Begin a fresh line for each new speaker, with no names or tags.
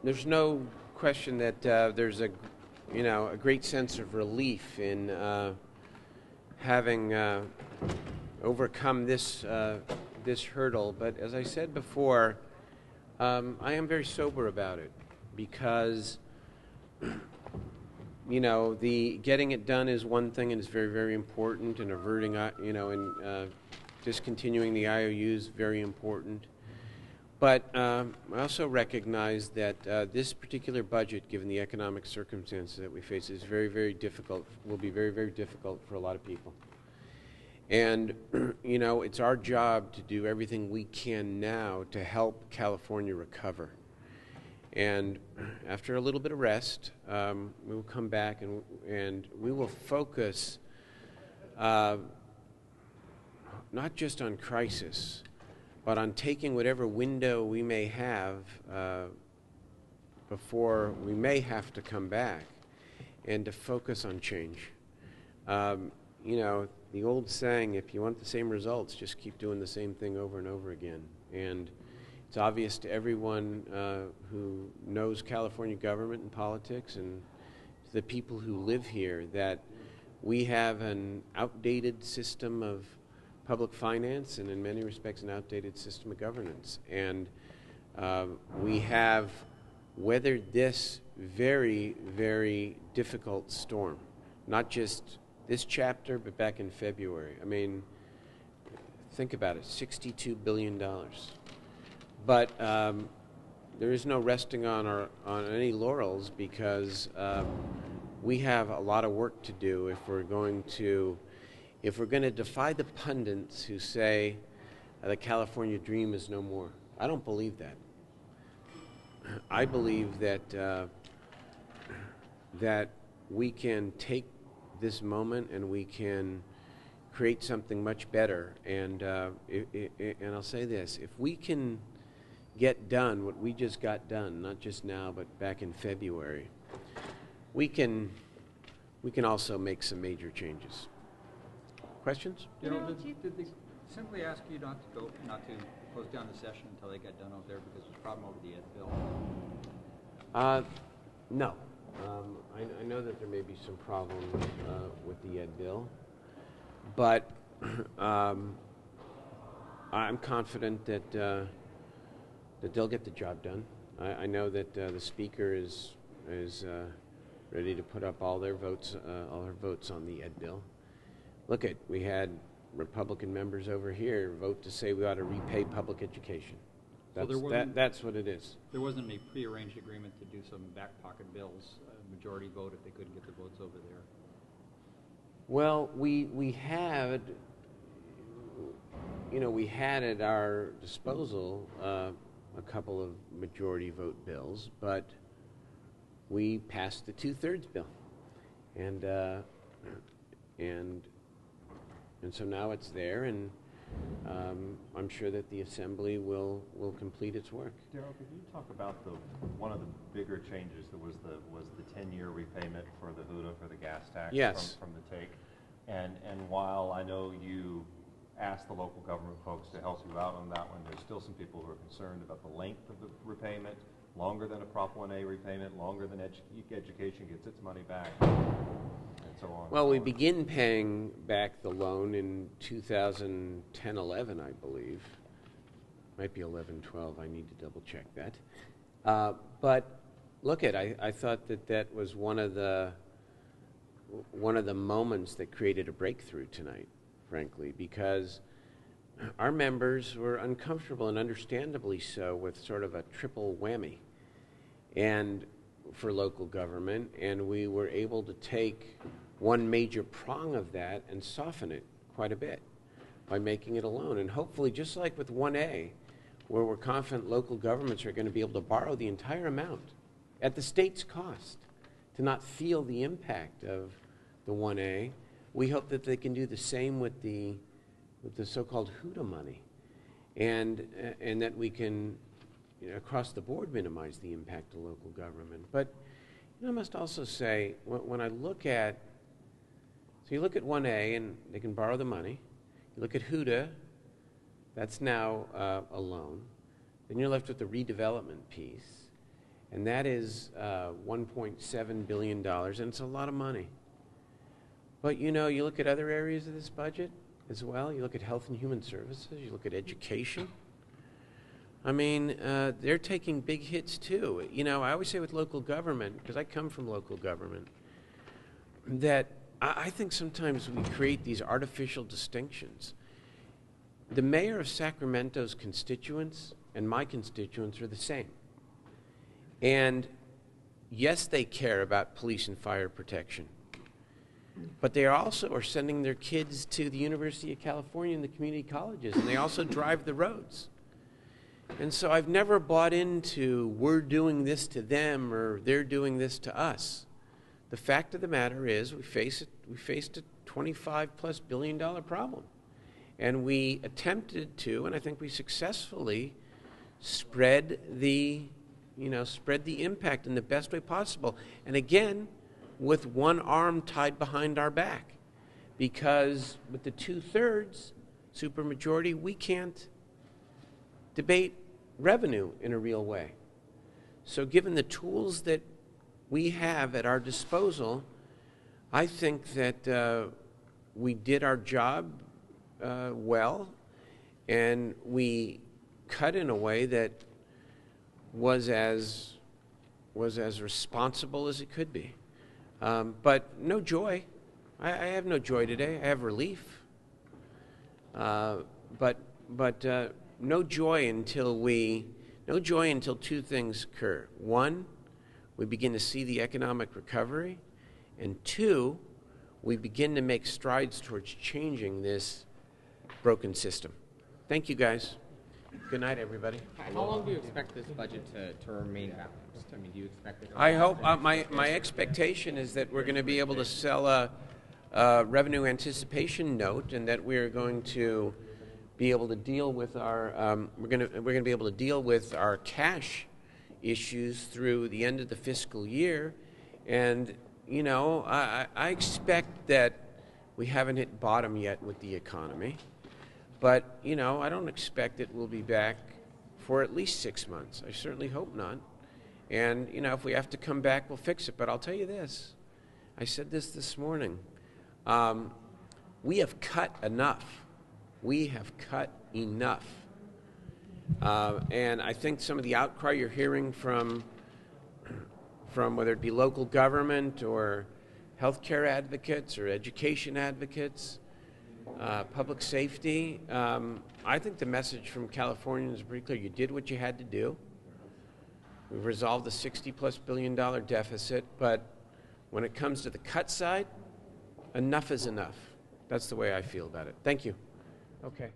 there's no question that there's a great sense of relief in having overcome this hurdle. But as I said before, I am very sober about it because the getting it done is one thing, and it's very, very important, and averting, and discontinuing the IOU is very important. But I also recognize that this particular budget, given the economic circumstances that we face, is very, very difficult, will be very, very difficult for a lot of people. And, it's our job to do everything we can now to help California recover. And after a little bit of rest, we will come back and we will focus not just on crisis, but on taking whatever window we may have before we may have to come back, and to focus on change. The old saying, if you want the same results, just keep doing the same thing over and over again. And it's obvious to everyone who knows California government and politics, and to the people who live here, that we have an outdated system of public finance, and in many respects an outdated system of governance. And we have weathered this very, very difficult storm, not just this chapter, but back in February. I mean, think about it, $62 billion. But there is no resting on any laurels, because we have a lot of work to do if we're going to defy the pundits who say the California dream is no more. I don't believe that. I believe that that we can take this moment and we can create something much better. And and I'll say this: if we can get done what we just got done, not just now but back in February, we can also make some major changes. Questions?
Did they simply ask you not to close down the session until they got done over there because there's a problem over the ed bill?
No. I know that there may be some problems with the ed bill, but I'm confident that they'll get the job done. I know that the speaker is ready to put up all her votes on the ed bill. Look, we had Republican members over here vote to say we ought to repay public education. That's what it is.
There wasn't a prearranged agreement to do some back pocket bills, majority vote if they couldn't get the votes over there.
Well, we had at our disposal a couple of majority vote bills, but we passed the 2/3 bill, and so now it's there, and I'm sure that the Assembly will complete its work.
Darrell, could you talk about one of the bigger changes that was the 10-year repayment for the HUDA, for the gas tax?
Yes.
From the take, and while I know you asked the local government folks to help you out on that one, there's still some people who are concerned about the length of the repayment, longer than a Prop 1A repayment, longer than education gets its money back. So
well, we begin paying back the loan in 2010-11, I believe. Might be 11-12. I need to double check that. But look, I thought that was one of the moments that created a breakthrough tonight, frankly, because our members were uncomfortable, and understandably so, with sort of a triple whammy, and for local government, and we were able to take one major prong of that and soften it quite a bit by making it a loan. And hopefully, just like with 1A, where we're confident local governments are going to be able to borrow the entire amount at the state's cost to not feel the impact of the 1A, we hope that they can do the same with the so-called HUDA money, and that we can, across the board, minimize the impact of local government. But I must also say, when I look at, so you look at 1A and they can borrow the money. You look at HUDA, that's now a loan. Then you're left with the redevelopment piece. And that is $1.7 billion, and it's a lot of money. But you know, you look at other areas of this budget as well. You look at health and human services, you look at education. I mean, they're taking big hits too. You know, I always say with local government, because I come from local government, that I think sometimes we create these artificial distinctions. The mayor of Sacramento's constituents and my constituents are the same. And yes, they care about police and fire protection, but they also are sending their kids to the University of California and the community colleges, and they also drive the roads. And so I've never bought into we're doing this to them or they're doing this to us. The fact of the matter is we faced a $25+ billion problem. And we attempted to, and I think we successfully spread the impact in the best way possible. And again, with one arm tied behind our back. Because with the 2/3 supermajority, we can't debate revenue in a real way. So given the tools that we have at our disposal, I think that we did our job well, and we cut in a way that was as responsible as it could be. But no joy. I have no joy today. I have relief. But no joy until two things occur. One, we begin to see the economic recovery, and two, we begin to make strides towards changing this broken system. Thank you, guys. Good night, everybody.
How long do you expect this budget to remain balanced? I mean, do you expect it?
I hope, my expectation is that we're going to be able to sell a revenue anticipation note, and that we're going to be able to deal with our we're going to be able to deal with our cash issues through the end of the fiscal year. And you know, I expect that we haven't hit bottom yet with the economy, but you know, I don't expect it will be back for at least 6 months. I certainly hope not. And you know, if we have to come back, we'll fix it. But I'll tell you this, I said this morning, we have cut enough. We have cut enough. And I think some of the outcry you're hearing from whether it be local government or healthcare advocates or education advocates, public safety, I think the message from Californians is pretty clear. You did what you had to do. We've resolved the $60+ billion deficit, but when it comes to the cut side, enough is enough. That's the way I feel about it. Thank you. Okay.